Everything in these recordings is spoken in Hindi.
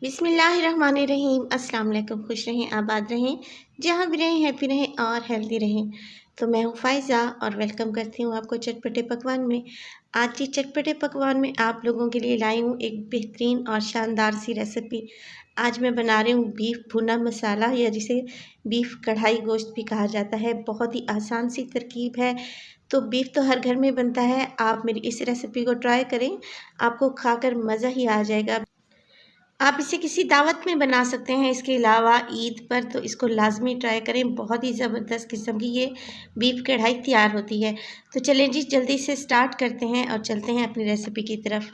बिस्मिल्लाहिर्रहमानिर्रहीम। अस्सलाम वालेकुम। खुश रहें, आबाद रहें, जहाँ भी रहें हैप्पी रहें और हेल्दी रहें। तो मैं हूँ फ़ायज़ा और वेलकम करती हूँ आपको चटपटे पकवान में। आज की चटपटे पकवान में आप लोगों के लिए लाई हूँ एक बेहतरीन और शानदार सी रेसिपी। आज मैं बना रही हूँ बीफ भुना मसाला, या जिसे बीफ कढ़ाई गोश्त भी कहा जाता है। बहुत ही आसान सी तरकीब है। तो बीफ तो हर घर में बनता है, आप मेरी इस रेसिपी को ट्राई करें, आपको खाकर मज़ा ही आ जाएगा। आप इसे किसी दावत में बना सकते हैं, इसके अलावा ईद पर तो इसको लाज़मी ट्राई करें। बहुत ही ज़बरदस्त किस्म की ये बीफ कढ़ाई तैयार होती है। तो चलें जी, जल्दी से स्टार्ट करते हैं और चलते हैं अपनी रेसिपी की तरफ।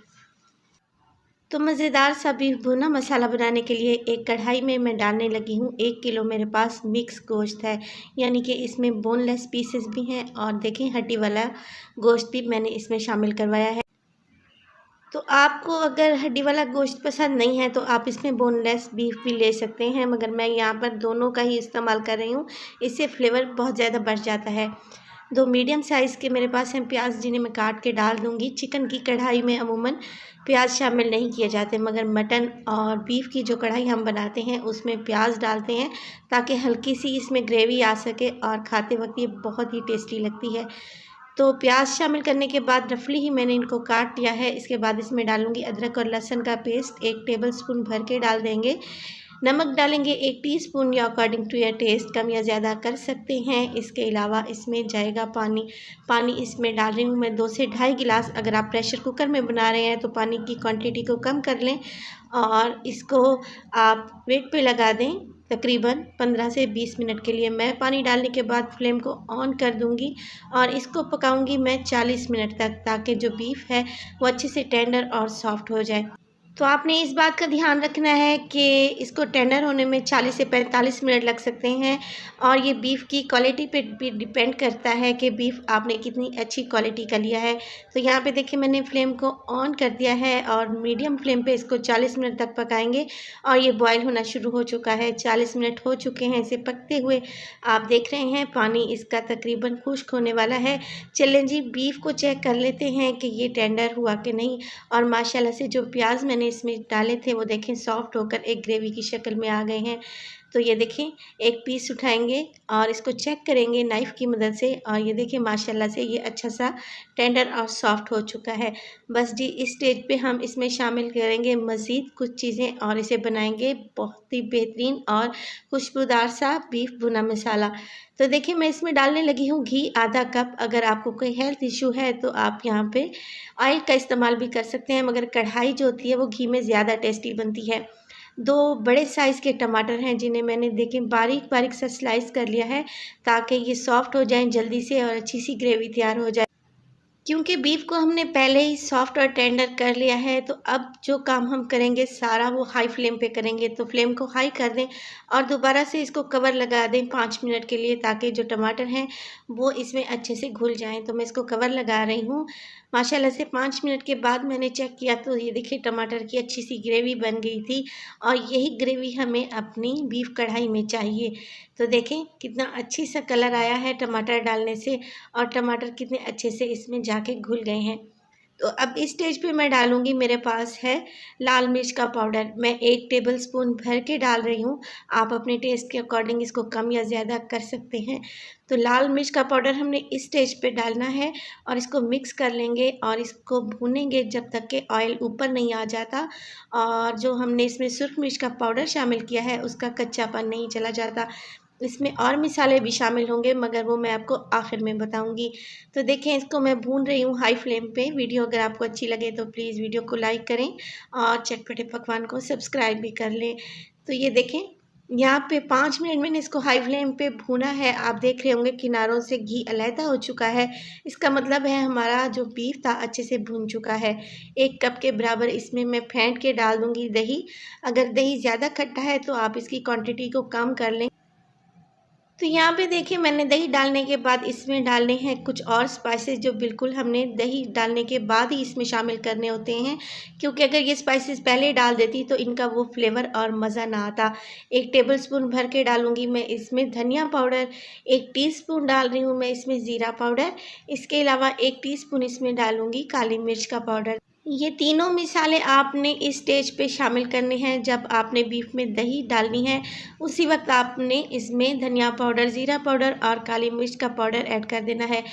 तो मज़ेदार सा बीफ भुना मसाला बनाने के लिए एक कढ़ाई में मैं डालने लगी हूँ 1 किलो मेरे पास मिक्स गोश्त है, यानी कि इसमें बोनलेस पीसेस भी हैं और देखें हड्डी वाला गोश्त भी मैंने इसमें शामिल करवाया है। तो आपको अगर हड्डी वाला गोश्त पसंद नहीं है तो आप इसमें बोनलेस बीफ भी ले सकते हैं, मगर मैं यहाँ पर दोनों का ही इस्तेमाल कर रही हूँ। इससे फ्लेवर बहुत ज़्यादा बढ़ जाता है। 2 मीडियम साइज़ के मेरे पास हैं प्याज, जिन्हें मैं काट के डाल दूँगी। चिकन की कढ़ाई में अमूमन प्याज शामिल नहीं किए जाते, मगर मटन और बीफ की जो कढ़ाई हम बनाते हैं उसमें प्याज डालते हैं, ताकि हल्की सी इसमें ग्रेवी आ सके और खाते वक्त ये बहुत ही टेस्टी लगती है। तो प्याज शामिल करने के बाद रफली ही मैंने इनको काट लिया है। इसके बाद इसमें डालूँगी अदरक और लहसुन का पेस्ट, 1 टेबलस्पून भर के डाल देंगे। नमक डालेंगे 1 टीस्पून, या अकॉर्डिंग टू योर टेस्ट कम या ज़्यादा कर सकते हैं। इसके अलावा इसमें जाएगा पानी इसमें डाल रही हूँ मैं 2 से ढाई गिलास। अगर आप प्रेशर कुकर में बना रहे हैं तो पानी की क्वांटिटी को कम कर लें और इसको आप वेट पे लगा दें तकरीबन 15 से 20 मिनट के लिए। मैं पानी डालने के बाद फ्लेम को ऑन कर दूंगी और इसको पकाऊंगी मैं 40 मिनट तक, ताकि जो बीफ है वो अच्छे से टेंडर और सॉफ्ट हो जाए। तो आपने इस बात का ध्यान रखना है कि इसको टेंडर होने में 40 से 45 मिनट लग सकते हैं, और ये बीफ की क्वालिटी पे भी डिपेंड करता है कि बीफ आपने कितनी अच्छी क्वालिटी का लिया है। तो यहाँ पे देखिए मैंने फ्लेम को ऑन कर दिया है और मीडियम फ्लेम पे इसको 40 मिनट तक पकाएंगे, और ये बॉयल होना शुरू हो चुका है। 40 मिनट हो चुके हैं इसे पकते हुए। आप देख रहे हैं पानी इसका तकरीबन खुश्क होने वाला है। चलें जी, बीफ को चेक कर लेते हैं कि ये टेंडर हुआ कि नहीं। और माशाल्लाह से जो प्याज मैंने इसमें डाले थे वो देखें सॉफ्ट होकर एक ग्रेवी की शक्ल में आ गए हैं। तो ये देखें, एक पीस उठाएंगे और इसको चेक करेंगे नाइफ़ की मदद से, और ये देखें माशाल्लाह से ये अच्छा सा टेंडर और सॉफ्ट हो चुका है। बस जी, इस स्टेज पे हम इसमें शामिल करेंगे मज़ीद कुछ चीज़ें और इसे बनाएंगे बहुत ही बेहतरीन और खुशबूदार सा बीफ भुना मसाला। तो देखिए मैं इसमें डालने लगी हूँ घी आधा कप। अगर आपको कोई हेल्थ इशू है तो आप यहाँ पे ऑयल का इस्तेमाल भी कर सकते हैं, मगर कढ़ाई जो होती है वो घी में ज़्यादा टेस्टी बनती है। 2 बड़े साइज़ के टमाटर हैं, जिन्हें मैंने देखें बारीक बारीक सा स्लाइस कर लिया है, ताकि ये सॉफ्ट हो जाएं जल्दी से और अच्छी सी ग्रेवी तैयार हो जाए। क्योंकि बीफ को हमने पहले ही सॉफ्ट और टेंडर कर लिया है, तो अब जो काम हम करेंगे सारा वो हाई फ्लेम पे करेंगे। तो फ्लेम को हाई कर दें और दोबारा से इसको कवर लगा दें 5 मिनट के लिए, ताकि जो टमाटर हैं वो इसमें अच्छे से घुल जाएं। तो मैं इसको कवर लगा रही हूँ। माशाल्लाह से 5 मिनट के बाद मैंने चेक किया तो ये देखिए टमाटर की अच्छी सी ग्रेवी बन गई थी, और यही ग्रेवी हमें अपनी बीफ कढ़ाई में चाहिए। तो देखें कितना अच्छी सा कलर आया है टमाटर डालने से, और टमाटर कितने अच्छे से इसमें जाके घुल गए हैं। तो अब इस स्टेज पे मैं डालूँगी, मेरे पास है लाल मिर्च का पाउडर। मैं 1 टेबलस्पून भर के डाल रही हूँ। आप अपने टेस्ट के अकॉर्डिंग इसको कम या ज़्यादा कर सकते हैं। तो लाल मिर्च का पाउडर हमने इस स्टेज पे डालना है और इसको मिक्स कर लेंगे और इसको भूनेंगे जब तक कि ऑयल ऊपर नहीं आ जाता, और जो हमने इसमें सुर्ख मिर्च का पाउडर शामिल किया है उसका कच्चापन नहीं चला जाता। इसमें और मिसाले भी शामिल होंगे, मगर वो मैं आपको आखिर में बताऊंगी। तो देखें इसको मैं भून रही हूँ हाई फ्लेम पे। वीडियो अगर आपको अच्छी लगे तो प्लीज़ वीडियो को लाइक करें और चटपटे पकवान को सब्सक्राइब भी कर लें। तो ये देखें यहाँ पे 5 मिनट मैंने इसको हाई फ्लेम पे भूना है। आप देख रहे होंगे किनारों से घी अलहदा हो चुका है। इसका मतलब है हमारा जो बीफ था अच्छे से भून चुका है। 1 कप के बराबर इसमें मैं फेंट के डाल दूँगी दही। अगर दही ज़्यादा खट्टा है तो आप इसकी क्वांटिटी को कम कर लें। तो यहाँ पे देखिए मैंने दही डालने के बाद इसमें डालने हैं कुछ और स्पाइसेस, जो बिल्कुल हमने दही डालने के बाद ही इसमें शामिल करने होते हैं, क्योंकि अगर ये स्पाइसेस पहले डाल देती तो इनका वो फ्लेवर और मज़ा ना आता। 1 टेबलस्पून भर के डालूंगी मैं इसमें धनिया पाउडर, 1 टीस्पून डाल रही हूँ मैं इसमें ज़ीरा पाउडर। इसके अलावा 1 टीस्पून इसमें डालूंगी काली मिर्च का पाउडर। ये तीनों मिसालें आपने इस स्टेज पे शामिल करनी हैं। जब आपने बीफ में दही डालनी है उसी वक्त आपने इसमें धनिया पाउडर, ज़ीरा पाउडर और काली मिर्च का पाउडर ऐड कर देना है।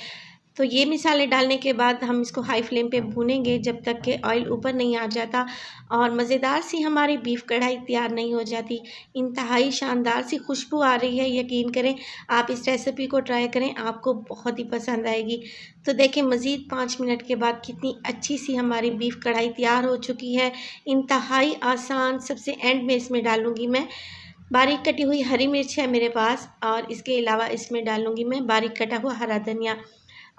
तो ये मिसालें डालने के बाद हम इसको हाई फ्लेम पे भूनेंगे जब तक कि ऑयल ऊपर नहीं आ जाता और मज़ेदार सी हमारी बीफ कढ़ाई तैयार नहीं हो जाती। इंतहाई शानदार सी खुशबू आ रही है, यकीन करें आप इस रेसिपी को ट्राई करें, आपको बहुत ही पसंद आएगी। तो देखें मज़ीद 5 मिनट के बाद कितनी अच्छी सी हमारी बीफ कढ़ाई तैयार हो चुकी है। इंतहाई आसान, सबसे एंड में इसमें डालूँगी मैं बारीक कटी हुई हरी मिर्च है मेरे पास और इसके अलावा इसमें डालूँगी मैं बारीक कटा हुआ हरा धनिया।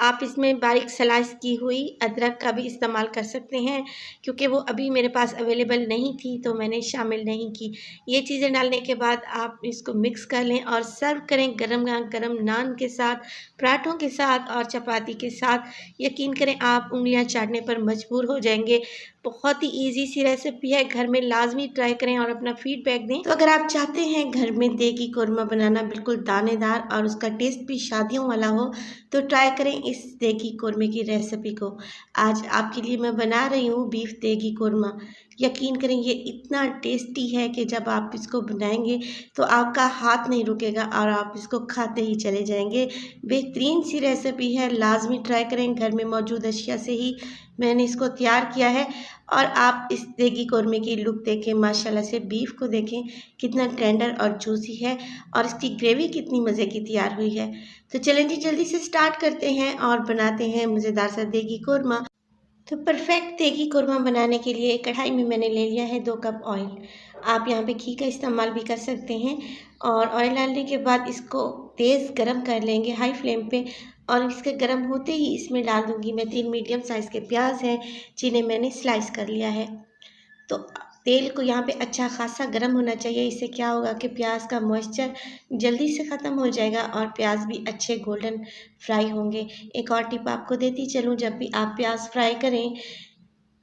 आप इसमें बारीक स्लाइस की हुई अदरक का भी इस्तेमाल कर सकते हैं, क्योंकि वो अभी मेरे पास अवेलेबल नहीं थी तो मैंने शामिल नहीं की। ये चीज़ें डालने के बाद आप इसको मिक्स कर लें और सर्व करें गरम गरम नान के साथ, पराठों के साथ और चपाती के साथ। यकीन करें आप उँगलियां चाटने पर मजबूर हो जाएंगे। बहुत ही ईजी सी रेसिपी है, घर में लाजमी ट्राई करें और अपना फीडबैक दें। तो अगर आप चाहते हैं घर में देगी कोरमा बनाना बिल्कुल दानेदार और उसका टेस्ट भी शादियों वाला हो, तो ट्राई करें इस देगी कोरमे की रेसिपी को। आज आपके लिए मैं बना रही हूँ बीफ देगी कोरमा। यकीन करें ये इतना टेस्टी है कि जब आप इसको बनाएंगे तो आपका हाथ नहीं रुकेगा और आप इसको खाते ही चले जाएंगे। बेहतरीन सी रेसिपी है, लाजमी ट्राई करें। घर में मौजूद अशिया से ही मैंने इसको तैयार किया है और आप इस देगी कोरमे की लुक देखें, माशाल्लाह से बीफ को देखें कितना टेंडर और जूसी है और इसकी ग्रेवी कितनी मज़े की तैयार हुई है। तो चलें जी जल्दी से स्टार्ट करते हैं और बनाते हैं मज़ेदार सा देगी कोरमा। तो परफेक्ट देगी कोरमा बनाने के लिए कढ़ाई में मैंने ले लिया है 2 कप ऑयल। आप यहाँ पे घी का इस्तेमाल भी कर सकते हैं और ऑयल डालने के बाद इसको तेज़ गरम कर लेंगे हाई फ्लेम पे और इसके गर्म होते ही इसमें डाल दूँगी मैं 3 मीडियम साइज़ के प्याज हैं जिन्हें मैंने स्लाइस कर लिया है। तो तेल को यहाँ पे अच्छा खासा गर्म होना चाहिए, इससे क्या होगा कि प्याज का मॉइस्चर जल्दी से ख़त्म हो जाएगा और प्याज भी अच्छे गोल्डन फ्राई होंगे। एक और टिप आपको देती चलूँ, जब भी आप प्याज फ्राई करें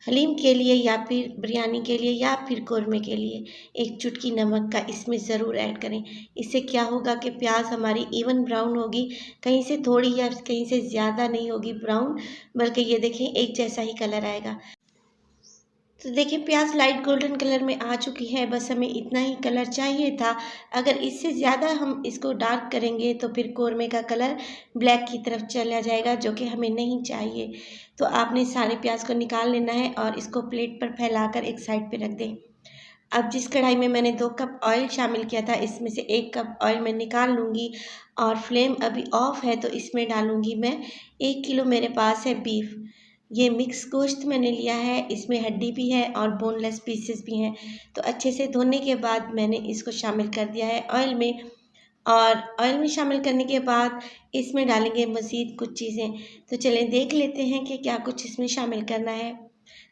हलीम के लिए या फिर बिरयानी के लिए या फिर कोरमे के लिए, एक चुटकी नमक का इसमें ज़रूर ऐड करें। इससे क्या होगा कि प्याज हमारी इवन ब्राउन होगी, कहीं से थोड़ी या कहीं से ज़्यादा नहीं होगी ब्राउन, बल्कि ये देखें एक जैसा ही कलर आएगा। तो देखिए प्याज लाइट गोल्डन कलर में आ चुकी है, बस हमें इतना ही कलर चाहिए था। अगर इससे ज़्यादा हम इसको डार्क करेंगे तो फिर कोरमे का कलर ब्लैक की तरफ चला जाएगा, जो कि हमें नहीं चाहिए। तो आपने सारे प्याज को निकाल लेना है और इसको प्लेट पर फैलाकर एक साइड पे रख दें। अब जिस कढ़ाई में मैंने 2 कप ऑयल शामिल किया था, इसमें से 1 कप ऑयल मैं निकाल लूँगी और फ्लेम अभी ऑफ है तो इसमें डालूँगी मैं 1 किलो मेरे पास है बीफ। ये मिक्स गोश्त मैंने लिया है, इसमें हड्डी भी है और बोनलेस पीसेस भी हैं। तो अच्छे से धोने के बाद मैंने इसको शामिल कर दिया है ऑयल में और ऑयल में शामिल करने के बाद इसमें डालेंगे मज़ीद कुछ चीज़ें। तो चलें देख लेते हैं कि क्या कुछ इसमें शामिल करना है।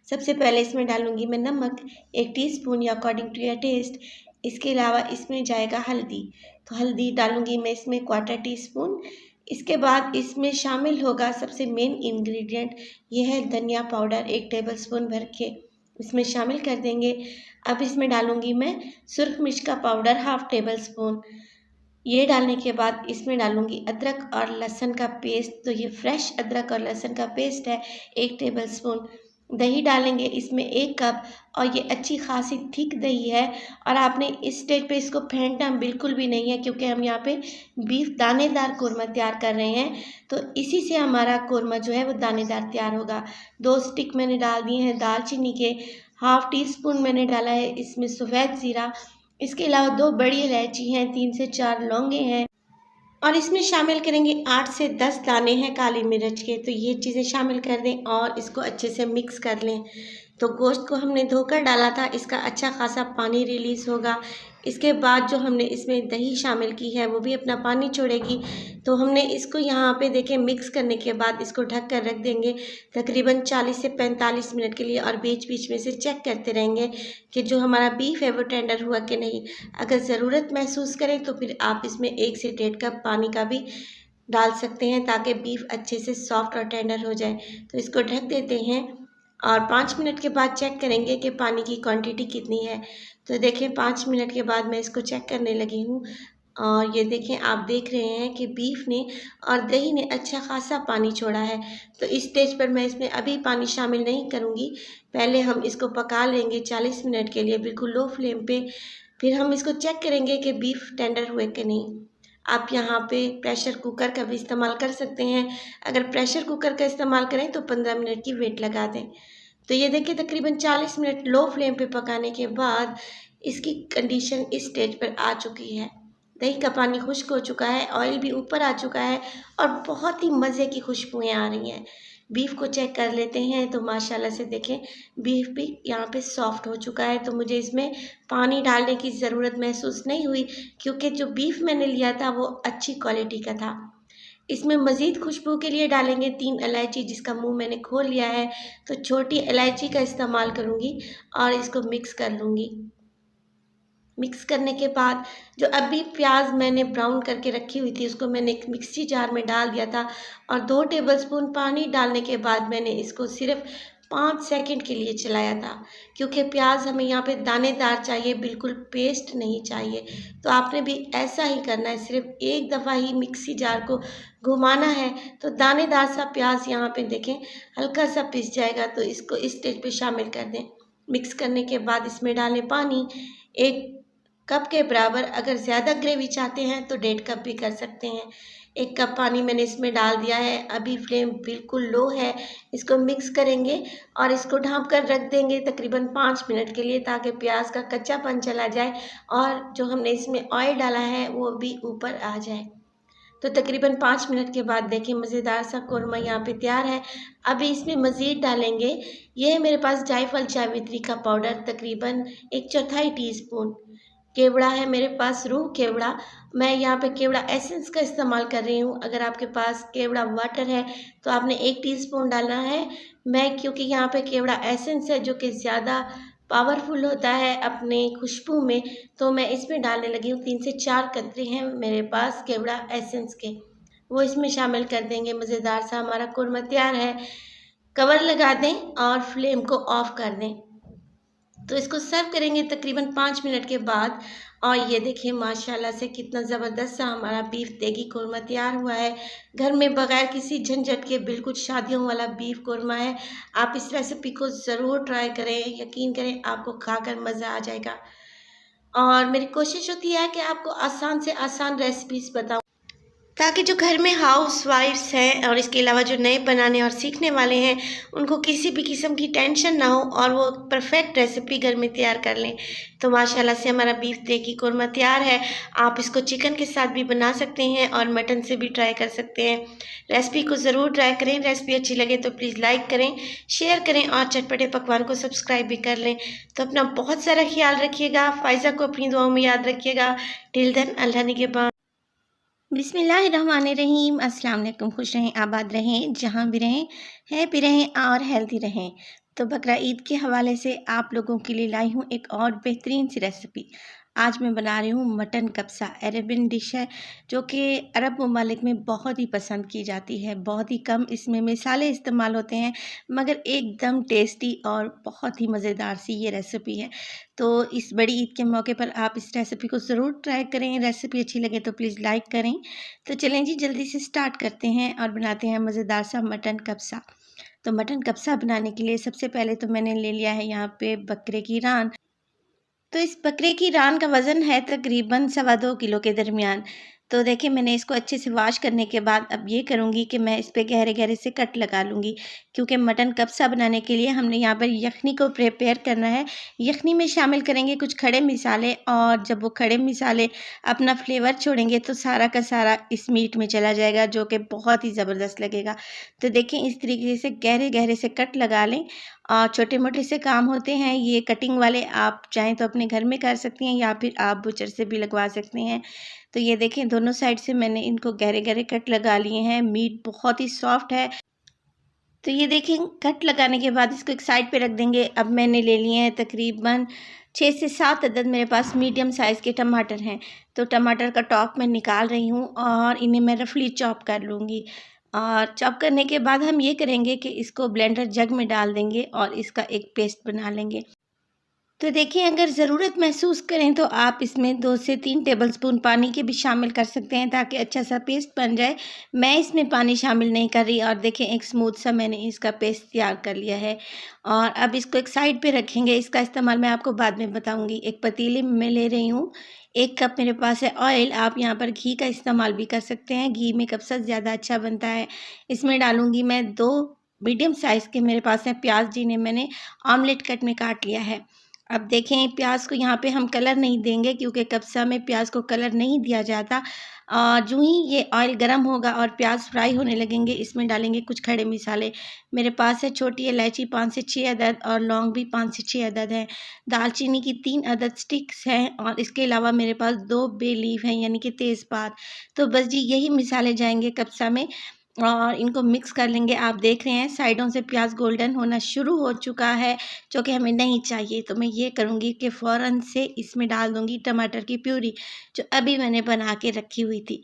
सबसे पहले इसमें डालूँगी मैं नमक 1 टीस्पून या अकॉर्डिंग टू योर टेस्ट। इसके अलावा इसमें जाएगा हल्दी, तो हल्दी डालूँगी मैं इसमें 1/4 टीस्पून। इसके बाद इसमें शामिल होगा सबसे मेन इंग्रेडिएंट, ये है धनिया पाउडर 1 टेबलस्पून भर के इसमें शामिल कर देंगे। अब इसमें डालूँगी मैं सुर्ख मिर्च का पाउडर 1/2 टेबलस्पून। ये डालने के बाद इसमें डालूँगी अदरक और लहसुन का पेस्ट, तो ये फ्रेश अदरक और लहसुन का पेस्ट है 1 टेबलस्पून। दही डालेंगे इसमें 1 कप और ये अच्छी खासी थिक दही है और आपने इस स्टेज पे इसको फेंटना बिल्कुल भी नहीं है, क्योंकि हम यहाँ पे बीफ दानेदार कोरमा तैयार कर रहे हैं, तो इसी से हमारा कोरमा जो है वो दानेदार तैयार होगा। 2 स्टिक मैंने डाल दिए हैं दालचीनी के, 1/2 टीस्पून मैंने डाला है इसमें सफ़ेद ज़ीरा। इसके अलावा 2 बड़ी इलायची हैं, 3 से 4 लौंगे हैं और इसमें शामिल करेंगे 8 से 10 दाने हैं काली मिर्च के। तो ये चीज़ें शामिल कर दें और इसको अच्छे से मिक्स कर लें। तो गोश्त को हमने धोकर डाला था, इसका अच्छा खासा पानी रिलीज़ होगा। इसके बाद जो हमने इसमें दही शामिल की है वो भी अपना पानी छोड़ेगी। तो हमने इसको यहाँ पे देखें मिक्स करने के बाद इसको ढक कर रख देंगे तकरीबन 40 से 45 मिनट के लिए और बीच बीच में से चेक करते रहेंगे कि जो हमारा बीफ है वो टेंडर हुआ कि नहीं। अगर ज़रूरत महसूस करें तो फिर आप इसमें 1 से 1.5 कप पानी का भी डाल सकते हैं ताकि बीफ अच्छे से सॉफ्ट और टेंडर हो जाए। तो इसको ढक देते हैं और 5 मिनट के बाद चेक करेंगे कि पानी की क्वांटिटी कितनी है। तो देखें 5 मिनट के बाद मैं इसको चेक करने लगी हूँ और ये देखें, आप देख रहे हैं कि बीफ ने और दही ने अच्छा खासा पानी छोड़ा है। तो इस स्टेज पर मैं इसमें अभी पानी शामिल नहीं करूँगी। पहले हम इसको पका लेंगे 40 मिनट के लिए बिल्कुल लो फ्लेम पे। फिर हम इसको चेक करेंगे कि बीफ टेंडर हुए कि नहीं। आप यहाँ पे प्रेशर कुकर का भी इस्तेमाल कर सकते हैं। अगर प्रेशर कुकर का इस्तेमाल करें तो 15 मिनट की वेट लगा दें। तो ये देखिए, तकरीबन 40 मिनट लो फ्लेम पे पकाने के बाद इसकी कंडीशन इस स्टेज पर आ चुकी है। दही का पानी खुश्क हो चुका है, ऑयल भी ऊपर आ चुका है और बहुत ही मज़े की खुशबुएं आ रही हैं। बीफ को चेक कर लेते हैं तो माशाल्लाह से देखें, बीफ भी यहाँ पे सॉफ्ट हो चुका है। तो मुझे इसमें पानी डालने की ज़रूरत महसूस नहीं हुई, क्योंकि जो बीफ मैंने लिया था वो अच्छी क्वालिटी का था। इसमें मज़ीद खुशबू के लिए डालेंगे 3 इलायची, जिसका मुंह मैंने खोल लिया है। तो छोटी इलायची का इस्तेमाल करूँगी और इसको मिक्स कर लूँगी। मिक्स करने के बाद जो अभी प्याज मैंने ब्राउन करके रखी हुई थी उसको मैंने एक मिक्सी जार में डाल दिया था और 2 टेबलस्पून पानी डालने के बाद मैंने इसको सिर्फ 5 सेकंड के लिए चलाया था, क्योंकि प्याज हमें यहाँ पे दानेदार चाहिए, बिल्कुल पेस्ट नहीं चाहिए। तो आपने भी ऐसा ही करना है, सिर्फ एक दफ़ा ही मिक्सी जार को घुमाना है तो दानेदार सा प्याज यहाँ पे देखें हल्का सा पिस जाएगा। तो इसको इस स्टेज पे शामिल कर दें। मिक्स करने के बाद इसमें डालें पानी 1 कप के बराबर। अगर ज़्यादा ग्रेवी चाहते हैं तो 1.5 कप भी कर सकते हैं। 1 कप पानी मैंने इसमें डाल दिया है। अभी फ्लेम बिल्कुल लो है। इसको मिक्स करेंगे और इसको ढक कर रख देंगे तकरीबन 5 मिनट के लिए, ताकि प्याज का कच्चापन चला जाए और जो हमने इसमें ऑयल डाला है वो भी ऊपर आ जाए। तो तकरीबन 5 मिनट के बाद देखिए, मज़ेदार सा कौरमा यहाँ पे तैयार है। अभी इसमें मज़ीद डालेंगे, ये है मेरे पास जायफल जावित्री का पाउडर, तकरीबन 1/4 टीस्पून। केवड़ा है मेरे पास, रूह केवड़ा। मैं यहाँ पे केवड़ा एसेंस का इस्तेमाल कर रही हूँ। अगर आपके पास केवड़ा वाटर है तो आपने 1 टीस्पून डालना है। मैं क्योंकि यहाँ पे केवड़ा एसेंस है जो कि ज़्यादा पावरफुल होता है अपने खुशबू में, तो मैं इसमें डालने लगी हूँ। 3 से 4 कतरे हैं मेरे पास केवड़ा एसेंस के, वो इसमें शामिल कर देंगे। मज़ेदार सा हमारा कौरमा तैयार है। कवर लगा दें और फ्लेम को ऑफ कर दें। तो इसको सर्व करेंगे तकरीबन 5 मिनट के बाद। और ये देखिए माशाल्लाह से कितना ज़बरदस्त सा हमारा बीफ देगी कौरमा तैयार हुआ है। घर में बगैर किसी झंझट के बिल्कुल शादियों वाला बीफ कौरमा है। आप इस रेसिपी को ज़रूर ट्राई करें, यकीन करें आपको खाकर मज़ा आ जाएगा। और मेरी कोशिश होती है कि आपको आसान से आसान रेसिपीज़ बताऊँ, ताकि जो घर में हाउस वाइफ्स हैं और इसके अलावा जो नए बनाने और सीखने वाले हैं उनको किसी भी किस्म की टेंशन ना हो और वो परफेक्ट रेसिपी घर में तैयार कर लें। तो माशाल्लाह से हमारा बीफ देगी कौरमा तैयार है। आप इसको चिकन के साथ भी बना सकते हैं और मटन से भी ट्राई कर सकते हैं। रेसिपी को ज़रूर ट्राई करें। रेसिपी अच्छी लगे तो प्लीज़ लाइक करें, शेयर करें और चटपटे पकवान को सब्सक्राइब भी कर लें। तो अपना बहुत सारा ख्याल रखिएगा। फ़ायज़ा को अपनी दुआओं में याद रखिएगा। टिल देन, अल्लाह निगहबान। बिस्मिल्लाहिर्रहमानिर्रहीम। अस्सलाम वालेकुम। खुश रहें, आबाद रहें, जहाँ भी रहें, हैप्पी रहें और हेल्दी रहें। तो बकरा ईद के हवाले से आप लोगों के लिए लाई हूँ एक और बेहतरीन सी रेसिपी। आज मैं बना रही हूँ मटन कब्सा। अरेबियन डिश है जो कि अरब ममालिक में बहुत ही पसंद की जाती है। बहुत ही कम इसमें मिसाले इस्तेमाल होते हैं, मगर एकदम टेस्टी और बहुत ही मज़ेदार सी ये रेसिपी है। तो इस बड़ी ईद के मौके पर आप इस रेसिपी को ज़रूर ट्राई करें। रेसिपी अच्छी लगे तो प्लीज़ लाइक करें। तो चलें जी, जल्दी से स्टार्ट करते हैं और बनाते हैं मज़ेदार सा मटन कब्सा। तो मटन कब्सा बनाने के लिए सबसे पहले तो मैंने ले लिया है यहाँ पे बकरे की रान। तो इस बकरे की रान का वज़न है तकरीबन 2.25 किलो के दरमियान। तो देखिए, मैंने इसको अच्छे से वॉश करने के बाद अब ये करूँगी कि मैं इस पे गहरे-गहरे से कट लगा लूँगी, क्योंकि मटन कब्सा बनाने के लिए हमने यहाँ पर यखनी को प्रिपेयर करना है। यखनी में शामिल करेंगे कुछ खड़े मसाले और जब वो खड़े मसाले अपना फ्लेवर छोड़ेंगे तो सारा का सारा इस मीट में चला जाएगा, जो कि बहुत ही ज़बरदस्त लगेगा। तो देखें, इस तरीके से गहरे-गहरे से कट लगा लें। और छोटे-मोटे से काम होते हैं ये कटिंग वाले, आप चाहें तो अपने घर में कर सकती हैं या फिर आप बूचर से भी लगवा सकते हैं। तो ये देखें, दोनों साइड से मैंने इनको गहरे-गहरे कट लगा लिए हैं। मीट बहुत ही सॉफ्ट है। तो ये देखें, कट लगाने के बाद इसको एक साइड पे रख देंगे। अब मैंने ले लिए हैं तकरीबन 6 से 7 अदद मेरे पास मीडियम साइज़ के टमाटर हैं। तो टमाटर का टॉप मैं निकाल रही हूँ और इन्हें मैं रफली चॉप कर लूँगी। और चॉप करने के बाद हम ये करेंगे कि इसको ब्लेंडर जग में डाल देंगे और इसका एक पेस्ट बना लेंगे। तो देखिए, अगर ज़रूरत महसूस करें तो आप इसमें 2 से 3 टेबलस्पून पानी के भी शामिल कर सकते हैं ताकि अच्छा सा पेस्ट बन जाए। मैं इसमें पानी शामिल नहीं कर रही और देखें एक स्मूथ सा मैंने इसका पेस्ट तैयार कर लिया है। और अब इसको एक साइड पे रखेंगे, इसका इस्तेमाल मैं आपको बाद में बताऊँगी। एक पतीले में मैं ले रही हूँ, 1 कप मेरे पास है ऑयल, आप यहाँ पर घी का इस्तेमाल भी कर सकते हैं, घी में कब्सा ज़्यादा अच्छा बनता है। इसमें डालूँगी मैं 2 मीडियम साइज़ के मेरे पास है प्याज़, जिन्हें मैंने ऑमलेट कट में काट लिया है। अब देखें, प्याज़ को यहाँ पे हम कलर नहीं देंगे क्योंकि कब्सा में प्याज़ को कलर नहीं दिया जाता। जूँ ही ये ऑयल गरम होगा और प्याज़ फ्राई होने लगेंगे, इसमें डालेंगे कुछ खड़े मसाले। मेरे पास है छोटी इलायची 5 से 6 अदद और लौंग भी 5 से 6 अदद हैं। दालचीनी की 3 अदद स्टिक्स हैं और इसके अलावा मेरे पास 2 बे लीफ हैं, यानी कि तेज़पात। तो बस जी यही मसाले जाएँगे कब्सा में और इनको मिक्स कर लेंगे। आप देख रहे हैं साइडों से प्याज़ गोल्डन होना शुरू हो चुका है, जो कि हमें नहीं चाहिए। तो मैं ये करूँगी कि फ़ौरन से इसमें डाल दूँगी टमाटर की प्यूरी, जो अभी मैंने बना के रखी हुई थी।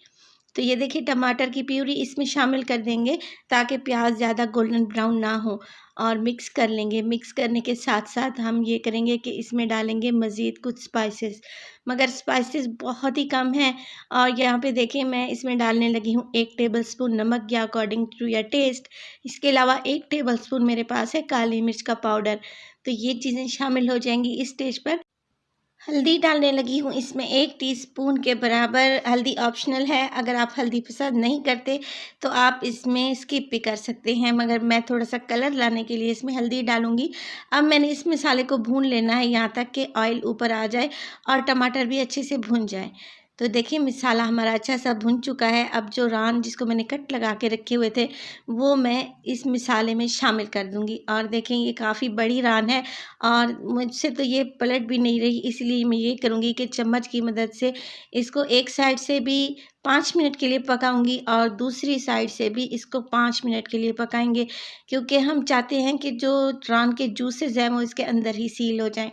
तो ये देखिए, टमाटर की प्यूरी इसमें शामिल कर देंगे ताकि प्याज ज़्यादा गोल्डन ब्राउन ना हो, और मिक्स कर लेंगे। मिक्स करने के साथ साथ हम ये करेंगे कि इसमें डालेंगे मज़ीद कुछ स्पाइसेस, मगर स्पाइसेस बहुत ही कम हैं। और यहाँ पे देखिए, मैं इसमें डालने लगी हूँ 1 टेबलस्पून नमक या अकॉर्डिंग टू योर टेस्ट। इसके अलावा 1 टेबलस्पून मेरे पास है काली मिर्च का पाउडर। तो ये चीज़ें शामिल हो जाएंगी इस स्टेज पर। हल्दी डालने लगी हूँ इसमें 1 टीस्पून के बराबर। हल्दी ऑप्शनल है, अगर आप हल्दी पसंद नहीं करते तो आप इसमें स्किप भी कर सकते हैं, मगर मैं थोड़ा-सा कलर लाने के लिए इसमें हल्दी डालूँगी। अब मैंने इस मसाले को भून लेना है यहाँ तक कि ऑयल ऊपर आ जाए और टमाटर भी अच्छे से भुन जाए। तो देखिए, मसाला हमारा अच्छा सा भुन चुका है। अब जो रान जिसको मैंने कट लगा के रखे हुए थे, वो मैं इस मसाले में शामिल कर दूँगी। और देखें, ये काफ़ी बड़ी रान है और मुझसे तो ये पलट भी नहीं रही, इसलिए मैं ये करूँगी कि चम्मच की मदद से इसको एक साइड से भी 5 मिनट के लिए पकाऊँगी और दूसरी साइड से भी इसको 5 मिनट के लिए पकाएँगे, क्योंकि हम चाहते हैं कि जो रान के जूसेज़ हैं वो इसके अंदर ही सील हो जाएँ।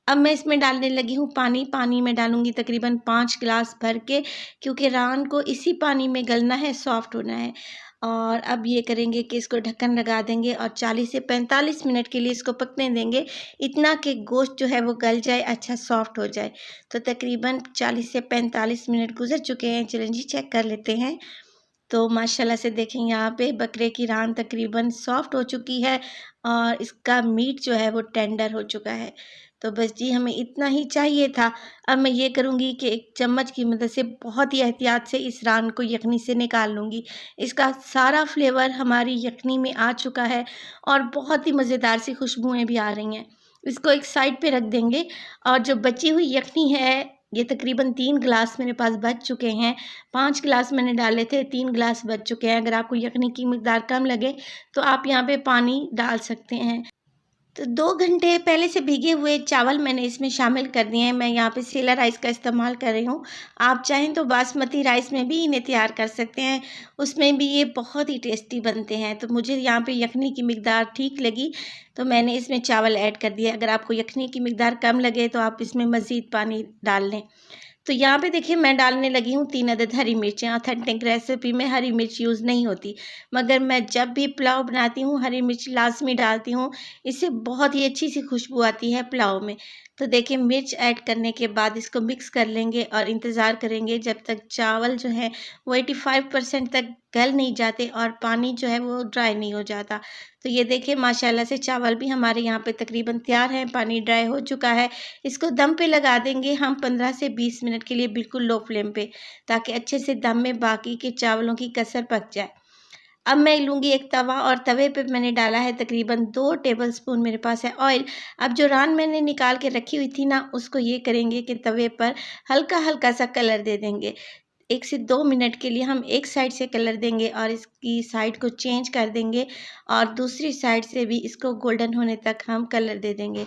अब मैं इसमें डालने लगी हूँ पानी। पानी में डालूँगी तकरीबन 5 गिलास भर के, क्योंकि रान को इसी पानी में गलना है, सॉफ्ट होना है। और अब ये करेंगे कि इसको ढक्कन लगा देंगे और 40 से 45 मिनट के लिए इसको पकने देंगे, इतना कि गोश्त जो है वो गल जाए, अच्छा सॉफ्ट हो जाए। तो तकरीबन 40 से 45 मिनट गुज़र चुके हैं। चलें जी, चेक कर लेते हैं। तो माशाल्लाह से देखें, यहाँ पे बकरे की रान तकरीबन सॉफ्ट हो चुकी है और इसका मीट जो है वो टेंडर हो चुका है। तो बस जी, हमें इतना ही चाहिए था। अब मैं ये करूँगी कि एक चम्मच की मदद से बहुत ही एहतियात से इस रान को यखनी से निकाल लूँगी। इसका सारा फ्लेवर हमारी यखनी में आ चुका है और बहुत ही मज़ेदार सी खुशबुएँ भी आ रही हैं। इसको एक साइड पे रख देंगे और जो बची हुई यखनी है, ये तकरीबन 3 गिलास मेरे पास बच चुके हैं। 5 गिलास मैंने डाले थे, 3 गिलास बच चुके हैं। अगर आपको यखनी की मिकदार कम लगे तो आप यहाँ पे पानी डाल सकते हैं। तो 2 घंटे पहले से भीगे हुए चावल मैंने इसमें शामिल कर दिए हैं। मैं यहाँ पे सेला राइस का इस्तेमाल कर रही हूँ। आप चाहें तो बासमती राइस में भी इन्हें तैयार कर सकते हैं, उसमें भी ये बहुत ही टेस्टी बनते हैं। तो मुझे यहाँ पे यखनी की मिकदार ठीक लगी, तो मैंने इसमें चावल ऐड कर दिया। अगर आपको यखनी की मिकदार कम लगे तो आप इसमें मज़ीद पानी डाल लें। तो यहाँ पे देखिए, मैं डालने लगी हूँ 3 अदद हरी मिर्चें। ऑथेंटिक रेसिपी में हरी मिर्च यूज़ नहीं होती, मगर मैं जब भी पुलाव बनाती हूँ हरी मिर्च लाज़मी डालती हूँ। इससे बहुत ही अच्छी सी खुशबू आती है पुलाव में। तो देखिए, मिर्च ऐड करने के बाद इसको मिक्स कर लेंगे और इंतज़ार करेंगे जब तक चावल जो है वो 85% तक गल नहीं जाते और पानी जो है वो ड्राई नहीं हो जाता। तो ये देखिए, माशाल्लाह से चावल भी हमारे यहाँ पे तकरीबन तैयार हैं, पानी ड्राई हो चुका है। इसको दम पे लगा देंगे हम 15 से 20 मिनट के लिए, बिल्कुल लो फ्लेम पे, ताकि अच्छे से दम में बाकी के चावलों की कसर पक जाए। अब मैं लूँगी एक तवा और तवे पे मैंने डाला है तकरीबन 2 टेबलस्पून मेरे पास है ऑयल। अब जो रान मैंने निकाल के रखी हुई थी ना, उसको ये करेंगे कि तवे पर हल्का-हल्का सा कलर दे देंगे। 1 से 2 मिनट के लिए हम एक साइड से कलर देंगे और इसकी साइड को चेंज कर देंगे और दूसरी साइड से भी इसको गोल्डन होने तक हम कलर दे देंगे।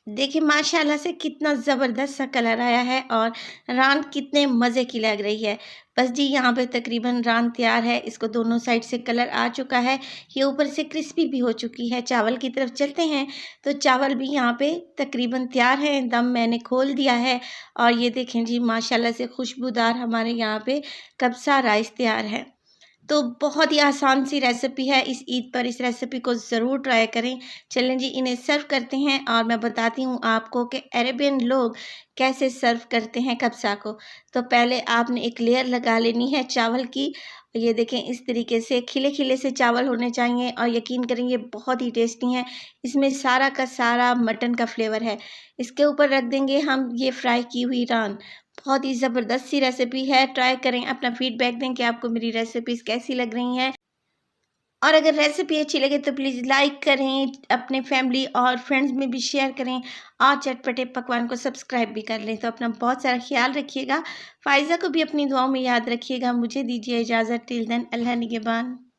देखिए, माशाल्लाह से कितना ज़बरदस्त सा कलर आया है और रान कितने मज़े की लग रही है। बस जी, यहाँ पे तकरीबन रान तैयार है। इसको दोनों साइड से कलर आ चुका है, ये ऊपर से क्रिस्पी भी हो चुकी है। चावल की तरफ चलते हैं। तो चावल भी यहाँ पे तकरीबन तैयार हैं, दम मैंने खोल दिया है और ये देखें जी, माशाल्लाह से खुशबूदार हमारे यहाँ पे कब्सा राइस तैयार है। तो बहुत ही आसान सी रेसिपी है, इस ईद पर इस रेसिपी को ज़रूर ट्राई करें। चलें जी, इन्हें सर्व करते हैं और मैं बताती हूँ आपको कि अरेबियन लोग कैसे सर्व करते हैं कब्सा को। तो पहले आपने एक लेयर लगा लेनी है चावल की। ये देखें, इस तरीके से खिले-खिले से चावल होने चाहिए और यकीन करें ये बहुत ही टेस्टी हैं। इसमें सारा का सारा मटन का फ्लेवर है। इसके ऊपर रख देंगे हम ये फ्राई की हुई रान। बहुत ही ज़बरदस्त सी रेसिपी है, ट्राई करें, अपना फीडबैक दें कि आपको मेरी रेसिपीज़ कैसी लग रही हैं। और अगर रेसिपी अच्छी लगे तो प्लीज़ लाइक करें, अपने फैमिली और फ्रेंड्स में भी शेयर करें और चटपटे पकवान को सब्सक्राइब भी कर लें। तो अपना बहुत सारा ख्याल रखिएगा। फ़ाइज़ा को भी अपनी दुआओं में याद रखिएगा। मुझे दीजिए इजाज़त, टिल देन, अल्लाह निगहबान।